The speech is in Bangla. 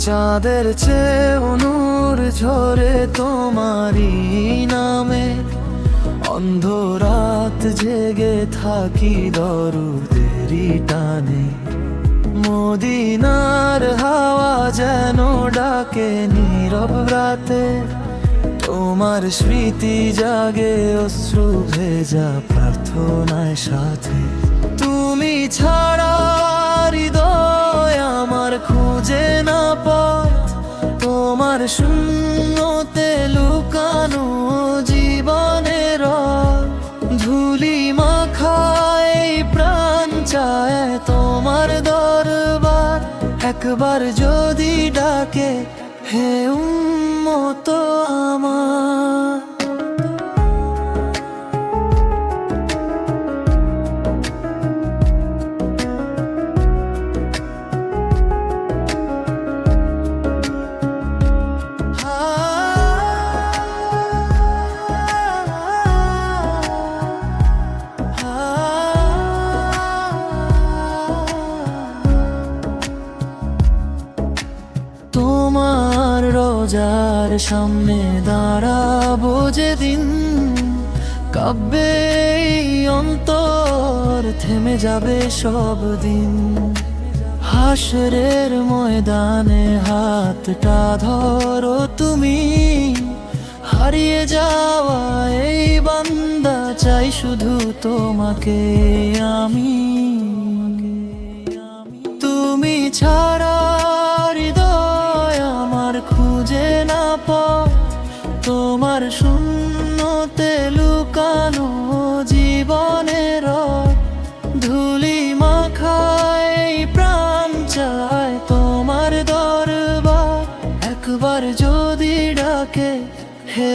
চাঁদের চেয়েও নূর ঝরে তোমারই নামে, অন্ধ রাত জেগে থাকি দরুদেরই টানে। মদিনার হাওয়া যেন ডাকে নীরব রাতে, তোমার স্মৃতি জাগে অশ্রু ভেজা প্রার্থনায় সাথে। তুমি ছাড়া হৃদয় আমার খুঁজে না পথ, তোমার শূন্যতে লুকানো জীবনের ধুলি মাখায় প্রাণ চায় তোমার দরবার। একবার যদি ডাকে হে উম্মত আমার। তোমার রোজার সামনে দাঁড়াবো যেদিন, কাব্যে অন্তর থেমে যাবে সব দিন। হাসরের ময়দানে হাতটা ধরো তুমি, হারিয়ে যাওয়া এই বান্দা চাই শুধু তোমাকে আমি। তুমি ছাড়া খুঁজে না পথ, তোমার শূন্যতে লুকানো জীবনের ধুলি মাখায় প্রাণ চায় তোমার দরবার। একবার যদি ডাকে হে